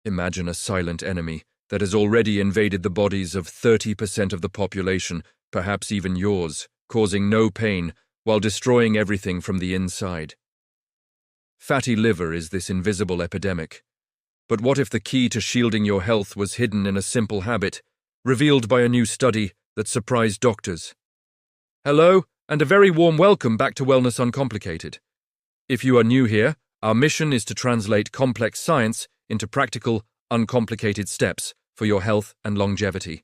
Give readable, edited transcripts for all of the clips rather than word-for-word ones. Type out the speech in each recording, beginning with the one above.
Imagine a silent enemy that has already invaded the bodies of 30% of the population, perhaps even yours, causing no pain while destroying everything from the inside. Fatty liver is this invisible epidemic. But what if the key to shielding your health was hidden in a simple habit, revealed by a new study that surprised doctors? Hello, and a very warm welcome back to Wellness Uncomplicated. If you are new here, our mission is to translate complex science into practical, uncomplicated steps for your health and longevity.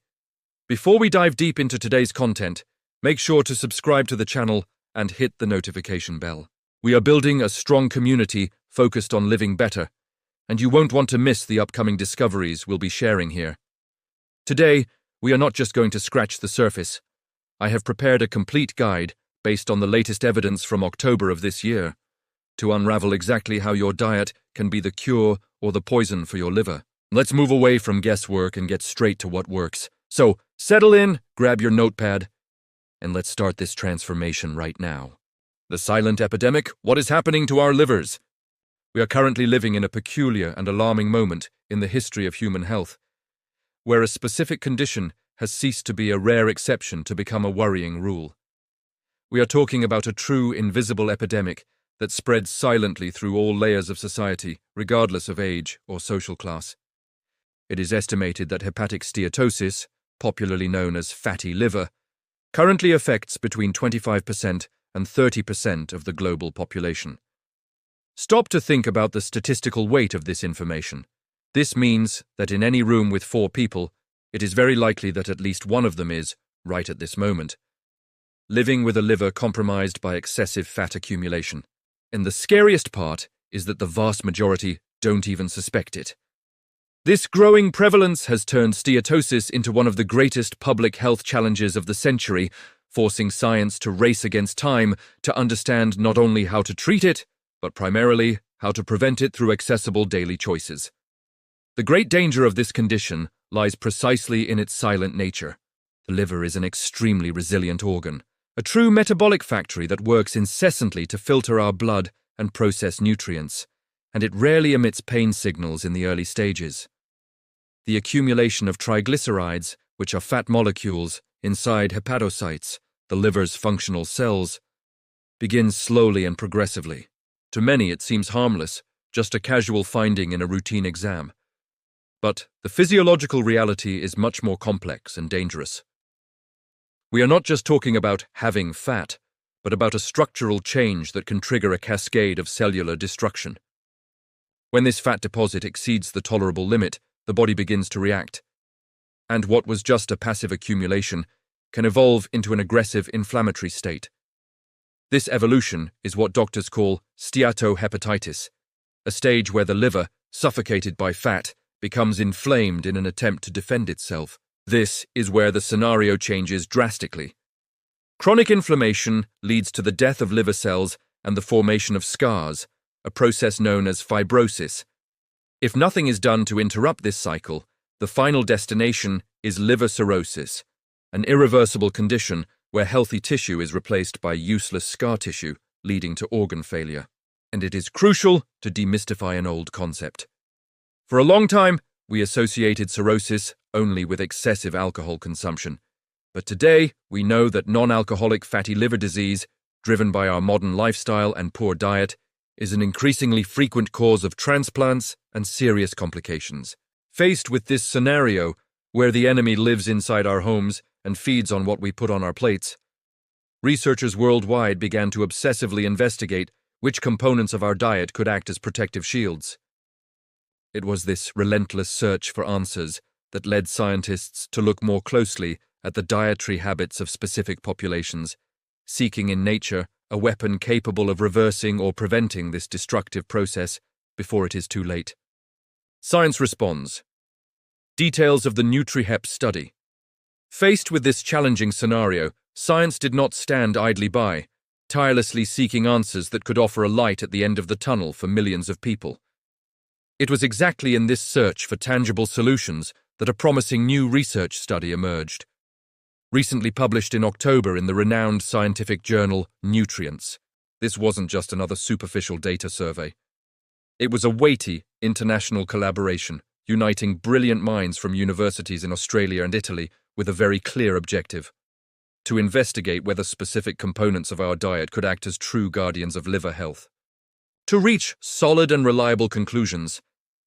Before we dive deep into today's content, make sure to subscribe to the channel and hit the notification bell. We are building a strong community focused on living better, and you won't want to miss the upcoming discoveries we'll be sharing here. Today, we are not just going to scratch the surface. I have prepared a complete guide based on the latest evidence from October of this year to unravel exactly how your diet can be the cure or the poison for your liver. Let's move away from guesswork and get straight to what works. So, settle in, grab your notepad, and let's start this transformation right now. The silent epidemic, what is happening to our livers? We are currently living in a peculiar and alarming moment in the history of human health, where a specific condition has ceased to be a rare exception to become a worrying rule. We are talking about a true invisible epidemic that spreads silently through all layers of society, regardless of age or social class. It is estimated that hepatic steatosis, popularly known as fatty liver, currently affects between 25% and 30% of the global population. Stop to think about the statistical weight of this information. This means that in any room with 4 people, it is very likely that at least one of them is, right at this moment, living with a liver compromised by excessive fat accumulation. And the scariest part is that the vast majority don't even suspect it. This growing prevalence has turned steatosis into one of the greatest public health challenges of the century, forcing science to race against time to understand not only how to treat it, but primarily how to prevent it through accessible daily choices. The great danger of this condition lies precisely in its silent nature. The liver is an extremely resilient organ, a true metabolic factory that works incessantly to filter our blood and process nutrients, and it rarely emits pain signals in the early stages. The accumulation of triglycerides, which are fat molecules inside hepatocytes, the liver's functional cells, begins slowly and progressively. To many it seems harmless, just a casual finding in a routine exam. But the physiological reality is much more complex and dangerous. We are not just talking about having fat, but about a structural change that can trigger a cascade of cellular destruction. When this fat deposit exceeds the tolerable limit, the body begins to react. And what was just a passive accumulation can evolve into an aggressive inflammatory state. This evolution is what doctors call steatohepatitis, a stage where the liver, suffocated by fat, becomes inflamed in an attempt to defend itself. This is where the scenario changes drastically. Chronic inflammation leads to the death of liver cells and the formation of scars, a process known as fibrosis. If nothing is done to interrupt this cycle, the final destination is liver cirrhosis, an irreversible condition where healthy tissue is replaced by useless scar tissue, leading to organ failure. And it is crucial to demystify an old concept. For a long time, we associated cirrhosis only with excessive alcohol consumption. But today, we know that non-alcoholic fatty liver disease, driven by our modern lifestyle and poor diet, is an increasingly frequent cause of transplants and serious complications. Faced with this scenario, where the enemy lives inside our homes and feeds on what we put on our plates, researchers worldwide began to obsessively investigate which components of our diet could act as protective shields. It was this relentless search for answers that led scientists to look more closely at the dietary habits of specific populations, seeking in nature a weapon capable of reversing or preventing this destructive process before it is too late. Science responds. Details of the NUTRIHEP study. Faced with this challenging scenario, science did not stand idly by, tirelessly seeking answers that could offer a light at the end of the tunnel for millions of people. It was exactly in this search for tangible solutions that a promising new research study emerged. Recently published in October in the renowned scientific journal Nutrients, this wasn't just another superficial data survey. It was a weighty international collaboration uniting brilliant minds from universities in Australia and Italy with a very clear objective: to investigate whether specific components of our diet could act as true guardians of liver health. To reach solid and reliable conclusions,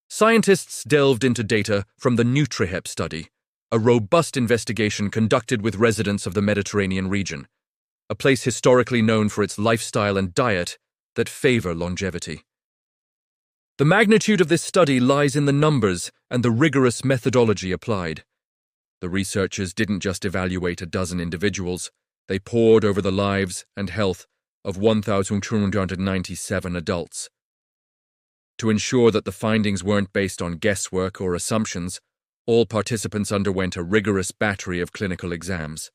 scientists delved into data from the NUTRIHEP study, a robust investigation conducted with residents of the Mediterranean region, a place historically known for its lifestyle and diet that favor longevity. The magnitude of this study lies in the numbers and the rigorous methodology applied. The researchers didn't just evaluate a dozen individuals, they pored over the lives and health of 1,297 adults. To ensure that the findings weren't based on guesswork or assumptions, all participants underwent a rigorous battery of clinical exams.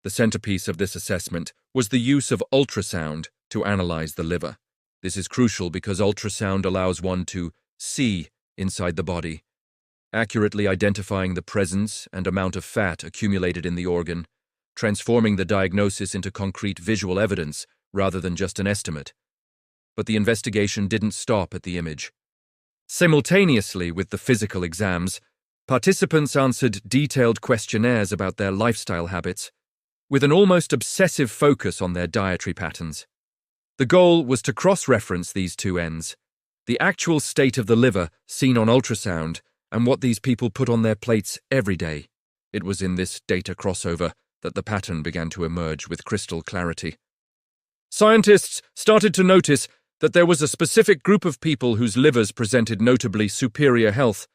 The centerpiece of this assessment was the use of ultrasound to analyze the liver. This is crucial because ultrasound allows one to see inside the body, accurately identifying the presence and amount of fat accumulated in the organ, transforming the diagnosis into concrete visual evidence rather than just an estimate. But the investigation didn't stop at the image. Simultaneously with the physical exams, participants answered detailed questionnaires about their lifestyle habits, with an almost obsessive focus on their dietary patterns. The goal was to cross-reference these two ends: the actual state of the liver seen on ultrasound and what these people put on their plates every day. It was in this data crossover that the pattern began to emerge with crystal clarity. Scientists started to notice that there was a specific group of people whose livers presented notably superior health,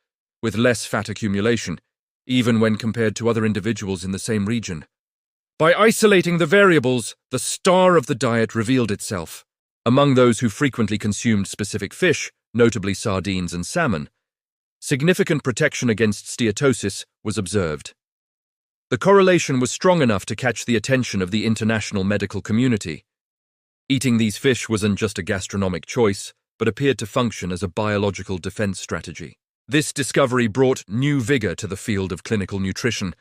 with less fat accumulation, even when compared to other individuals in the same region. By isolating the variables, the star of the diet revealed itself. Among those who frequently consumed specific fish, notably sardines and salmon, significant protection against steatosis was observed. The correlation was strong enough to catch the attention of the international medical community. Eating these fish wasn't just a gastronomic choice, but appeared to function as a biological defense strategy. This discovery brought new vigor to the field of clinical nutrition,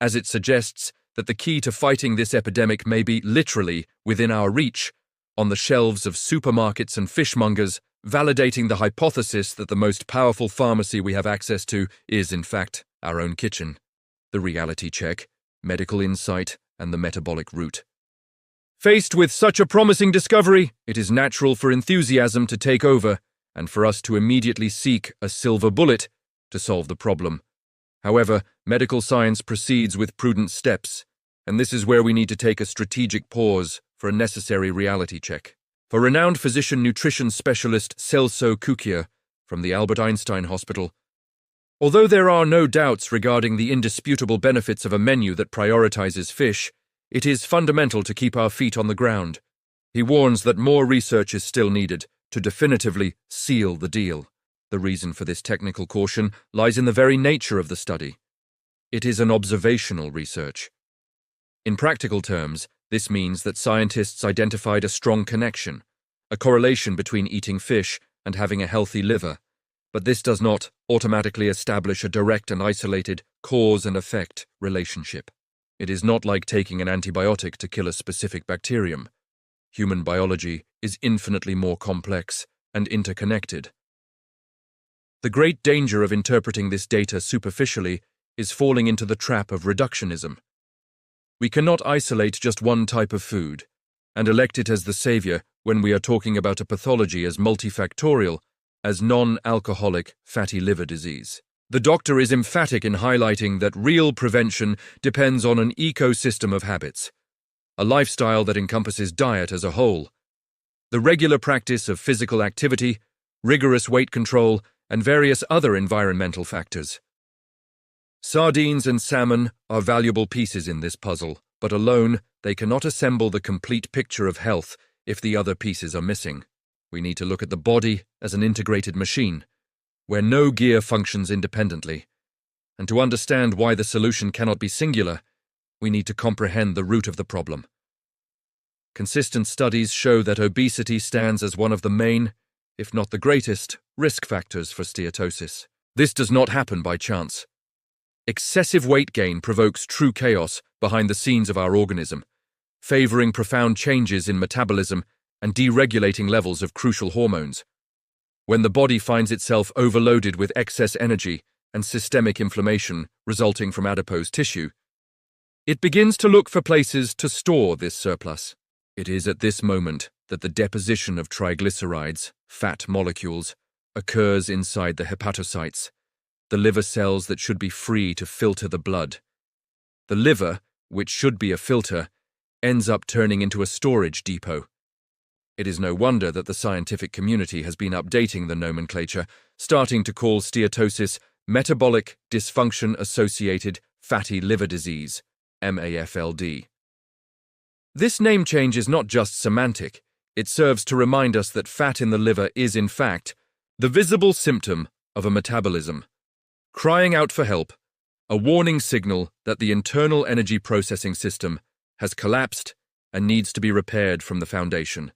as it suggests that the key to fighting this epidemic may be literally within our reach, on the shelves of supermarkets and fishmongers, validating the hypothesis that the most powerful pharmacy we have access to is, in fact, our own kitchen. The reality check, medical insight, and the metabolic route. Faced with such a promising discovery, it is natural for enthusiasm to take over and for us to immediately seek a silver bullet to solve the problem. However, medical science proceeds with prudent steps, and this is where we need to take a strategic pause for a necessary reality check. For renowned physician nutrition specialist Celso Cukier from the Albert Einstein Hospital, although there are no doubts regarding the indisputable benefits of a menu that prioritizes fish, it is fundamental to keep our feet on the ground. He warns that more research is still needed to definitively seal the deal. The reason for this technical caution lies in the very nature of the study. It is an observational research. In practical terms, this means that scientists identified a strong connection, a correlation between eating fish and having a healthy liver, but this does not automatically establish a direct and isolated cause and effect relationship. It is not like taking an antibiotic to kill a specific bacterium. Human biology is infinitely more complex and interconnected. The great danger of interpreting this data superficially is falling into the trap of reductionism. We cannot isolate just one type of food and elect it as the savior when we are talking about a pathology as multifactorial as non-alcoholic fatty liver disease. The doctor is emphatic in highlighting that real prevention depends on an ecosystem of habits, a lifestyle that encompasses diet as a whole, the regular practice of physical activity, rigorous weight control, and various other environmental factors. Sardines and salmon are valuable pieces in this puzzle, but alone they cannot assemble the complete picture of health if the other pieces are missing. We need to look at the body as an integrated machine, where no gear functions independently. And to understand why the solution cannot be singular, we need to comprehend the root of the problem. Consistent studies show that obesity stands as one of the main, if not the greatest, risk factors for steatosis. This does not happen by chance. Excessive weight gain provokes true chaos behind the scenes of our organism, favoring profound changes in metabolism and deregulating levels of crucial hormones. when the body finds itself overloaded with excess energy and systemic inflammation resulting from adipose tissue, it begins to look for places to store this surplus. It is at this moment that the deposition of triglycerides, fat molecules, occurs inside the hepatocytes, the liver cells that should be free to filter the blood. The liver, which should be a filter, ends up turning into a storage depot. It is no wonder that the scientific community has been updating the nomenclature, starting to call steatosis metabolic dysfunction-associated fatty liver disease, MAFLD. This name change is not just semantic, it serves to remind us that fat in the liver is, in fact, the visible symptom of a metabolism, crying out for help, a warning signal that the internal energy processing system has collapsed and needs to be repaired from the foundation.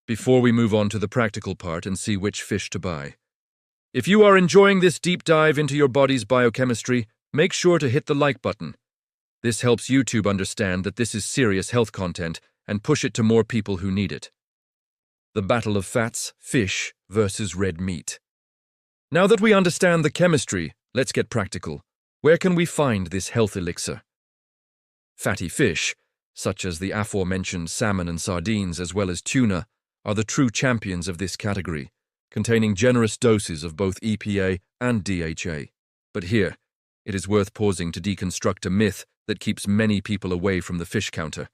Before we move on to the practical part and see which fish to buy, if you are enjoying this deep dive into your body's biochemistry, make sure to hit the like button. This helps YouTube understand that this is serious health content and push it to more people who need it. The battle of fats, fish versus red meat. Now that we understand the chemistry, let's get practical. Where can we find this health elixir? Fatty fish, such as the aforementioned salmon and sardines as well as tuna, are the true champions of this category, containing generous doses of both EPA and DHA. But here, it is worth pausing to deconstruct a myth that keeps many people away from the fish counter.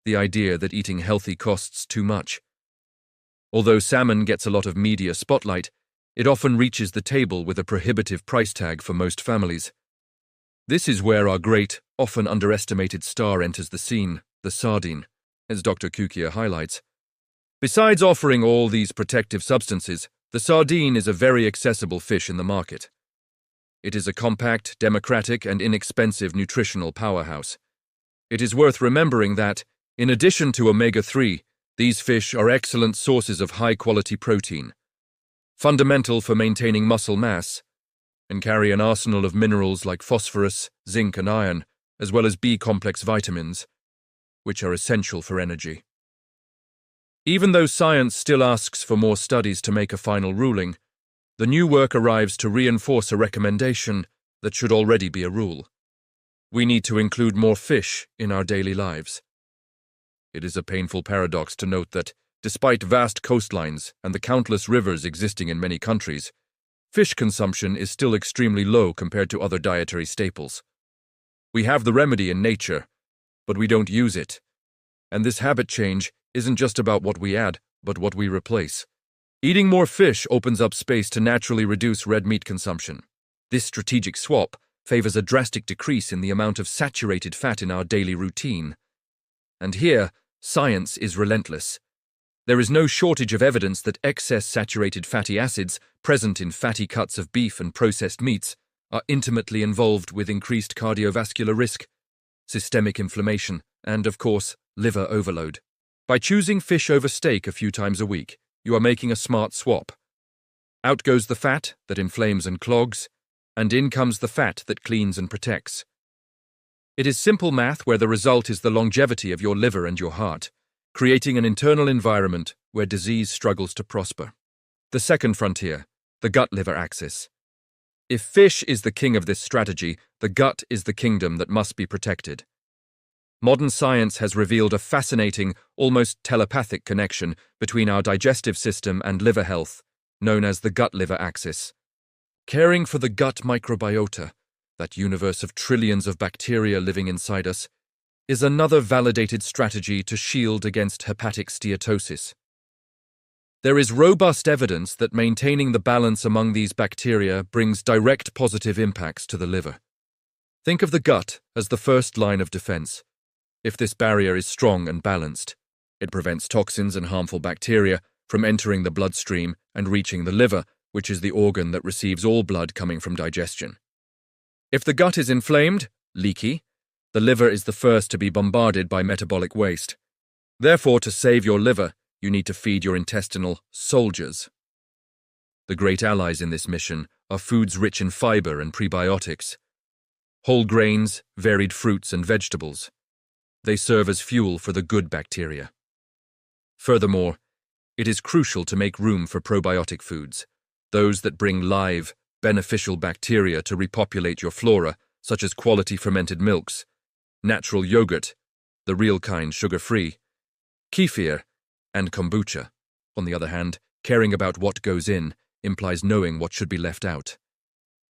The idea that eating healthy costs too much. Although salmon gets a lot of media spotlight, it often reaches the table with a prohibitive price tag for most families. This is where our great, often underestimated star enters the scene, the sardine, as Dr. Kukia highlights. Besides offering all these protective substances, the sardine is a very accessible fish in the market. It is a compact, democratic, and inexpensive nutritional powerhouse. It is worth remembering that, in addition to omega-3, these fish are excellent sources of high-quality protein, fundamental for maintaining muscle mass, and carry an arsenal of minerals like phosphorus, zinc, and iron, as well as B-complex vitamins, which are essential for energy. Even though science still asks for more studies to make a final ruling, the new work arrives to reinforce a recommendation that should already be a rule. We need to include more fish in our daily lives. It is a painful paradox to note that, despite vast coastlines and the countless rivers existing in many countries, fish consumption is still extremely low compared to other dietary staples. We have the remedy in nature, but we don't use it. And this habit change isn't just about what we add, but what we replace. Eating more fish opens up space to naturally reduce red meat consumption. This strategic swap favors a drastic decrease in the amount of saturated fat in our daily routine. And here, science is relentless. There is no shortage of evidence that excess saturated fatty acids present in fatty cuts of beef and processed meats are intimately involved with increased cardiovascular risk, systemic inflammation, and, of course, liver overload. By choosing fish over steak a few times a week, you are making a smart swap. Out goes the fat that inflames and clogs, and in comes the fat that cleans and protects. It is simple math where the result is the longevity of your liver and your heart, creating an internal environment where disease struggles to prosper. The second frontier, the gut-liver axis. If fish is the king of this strategy, the gut is the kingdom that must be protected. Modern science has revealed a fascinating, almost telepathic connection between our digestive system and liver health, known as the gut-liver axis. Caring for the gut microbiota, that universe of trillions of bacteria living inside us, is another validated strategy to shield against hepatic steatosis. There is robust evidence that maintaining the balance among these bacteria brings direct positive impacts to the liver. Think of the gut as the first line of defense. If this barrier is strong and balanced, it prevents toxins and harmful bacteria from entering the bloodstream and reaching the liver, which is the organ that receives all blood coming from digestion. If the gut is inflamed, leaky, the liver is the first to be bombarded by metabolic waste. Therefore, to save your liver, you need to feed your intestinal soldiers. The great allies in this mission are foods rich in fiber and prebiotics, whole grains, varied fruits, and vegetables. They serve as fuel for the good bacteria. Furthermore, it is crucial to make room for probiotic foods, those that bring live, beneficial bacteria to repopulate your flora, such as quality fermented milks, natural yogurt, the real kind sugar-free, kefir, and kombucha. On the other hand, caring about what goes in implies knowing what should be left out.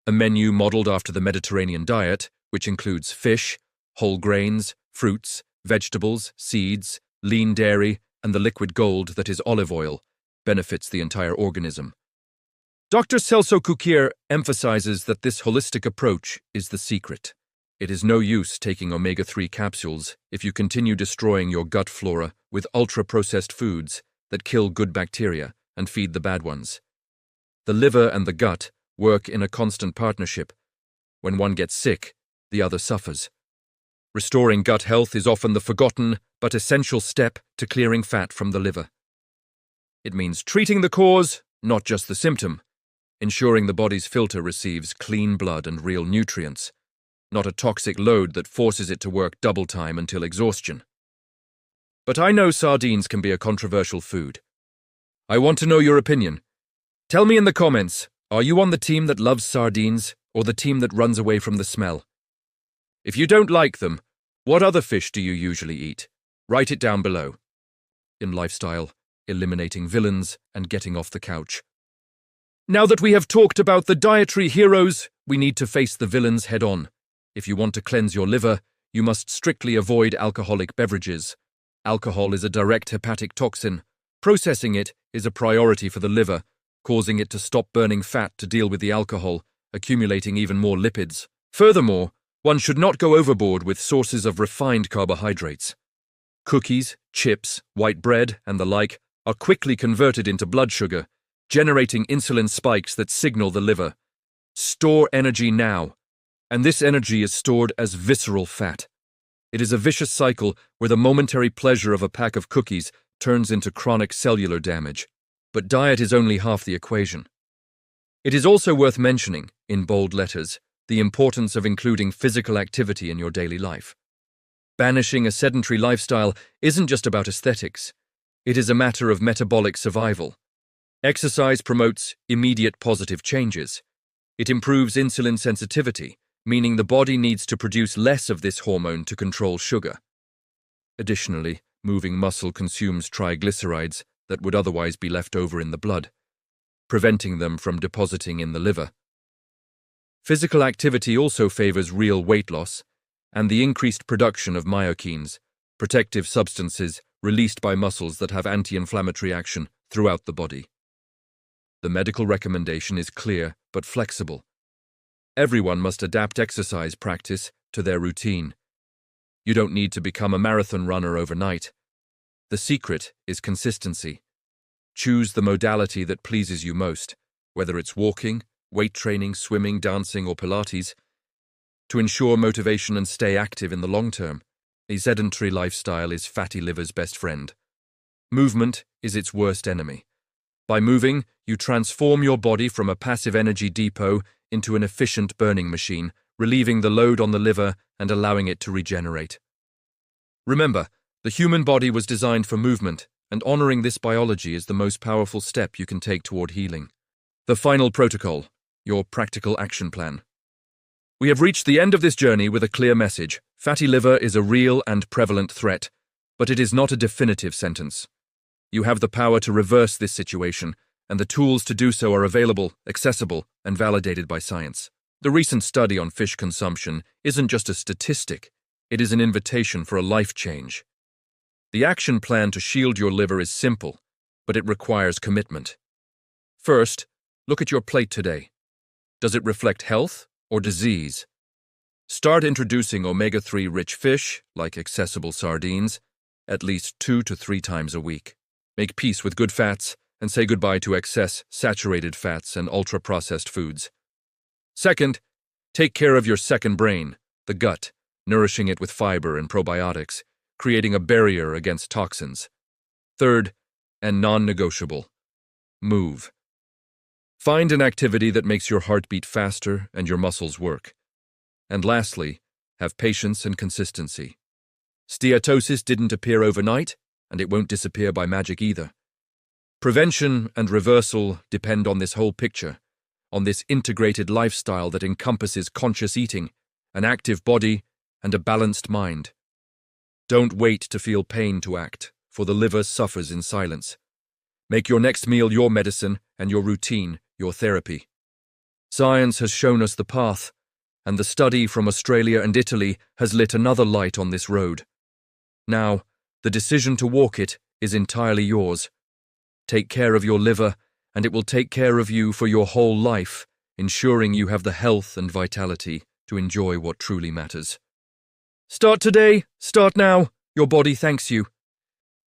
A menu modeled after the Mediterranean diet, which includes fish, whole grains, fruits, vegetables, seeds, lean dairy, and the liquid gold that is olive oil, benefits the entire organism. Dr. Celso Kukia emphasizes that this holistic approach is the secret. It is no use taking omega-3 capsules if you continue destroying your gut flora with ultra-processed foods that kill good bacteria and feed the bad ones. The liver and the gut work in a constant partnership. When one gets sick, the other suffers. Restoring gut health is often the forgotten but essential step to clearing fat from the liver. It means treating the cause, not just the symptom, ensuring the body's filter receives clean blood and real nutrients, not a toxic load that forces it to work double time until exhaustion. But I know sardines can be a controversial food. I want to know your opinion. Tell me in the comments, are you on the team that loves sardines or the team that runs away from the smell? If you don't like them, what other fish do you usually eat? Write it down below. In lifestyle, eliminating villains and getting off the couch. Now that we have talked about the dietary heroes, we need to face the villains head-on. If you want to cleanse your liver, you must strictly avoid alcoholic beverages. Alcohol is a direct hepatic toxin. Processing it is a priority for the liver, causing it to stop burning fat to deal with the alcohol, accumulating even more lipids. Furthermore, One should not go overboard with sources of refined carbohydrates. Cookies, chips, white bread, and the like are quickly converted into blood sugar, generating insulin spikes that signal the liver. Store energy now, and this energy is stored as visceral fat. It is a vicious cycle where the momentary pleasure of a pack of cookies turns into chronic cellular damage. But diet is only half the equation. It is also worth mentioning, in bold letters, the importance of including physical activity in your daily life. Banishing a sedentary lifestyle isn't just about aesthetics. It is a matter of metabolic survival. Exercise promotes immediate positive changes. It improves insulin sensitivity, meaning the body needs to produce less of this hormone to control sugar. Additionally, moving muscle consumes triglycerides that would otherwise be left over in the blood, preventing them from depositing in the liver. Physical activity also favors real weight loss and the increased production of myokines, protective substances released by muscles that have anti-inflammatory action throughout the body. The medical recommendation is clear but flexible. Everyone must adapt exercise practice to their routine. You don't need to become a marathon runner overnight. The secret is consistency. Choose the modality that pleases you most, whether it's walking, weight training, swimming, dancing, or Pilates. To ensure motivation and stay active in the long term, a sedentary lifestyle is fatty liver's best friend. Movement is its worst enemy. By moving, you transform your body from a passive energy depot into an efficient burning machine, relieving the load on the liver and allowing it to regenerate. Remember, the human body was designed for movement, and honoring this biology is the most powerful step you can take toward healing. The final protocol, your practical action plan. We have reached the end of this journey with a clear message. Fatty liver is a real and prevalent threat, but it is not a definitive sentence. You have the power to reverse this situation, and the tools to do so are available, accessible, and validated by science. The recent study on fish consumption isn't just a statistic, it is an invitation for a life change. The action plan to shield your liver is simple, but it requires commitment. First, look at your plate today. Does it reflect health or disease? Start introducing omega-3 rich fish, like accessible sardines, at least 2 to 3 times a week. Make peace with good fats and say goodbye to excess saturated fats and ultra-processed foods. Second, take care of your second brain, the gut, nourishing it with fiber and probiotics, creating a barrier against toxins. Third, and non-negotiable, move. Find an activity that makes your heart beat faster and your muscles work. And lastly, have patience and consistency. Steatosis didn't appear overnight, and it won't disappear by magic either. Prevention and reversal depend on this whole picture, on this integrated lifestyle that encompasses conscious eating, an active body, and a balanced mind. Don't wait to feel pain to act, for the liver suffers in silence. Make your next meal your medicine and your routine your therapy. Science has shown us the path, and the study from Australia and Italy has lit another light on this road. Now, the decision to walk it is entirely yours. Take care of your liver, and it will take care of you for your whole life, ensuring you have the health and vitality to enjoy what truly matters. Start today, start now, your body thanks you.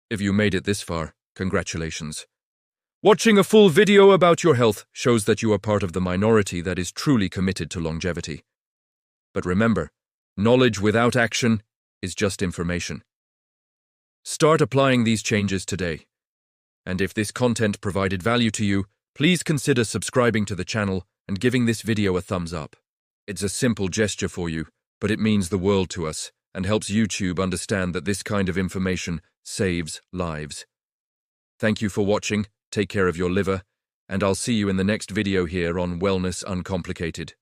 If you made it this far, congratulations. Watching a full video about your health shows that you are part of the minority that is truly committed to longevity. But remember, knowledge without action is just information. Start applying these changes today. And if this content provided value to you, please consider subscribing to the channel and giving this video a thumbs up. It's a simple gesture for you, but it means the world to us and helps YouTube understand that this kind of information saves lives. Thank you for watching. Take care of your liver, and I'll see you in the next video here on Wellness Uncomplicated.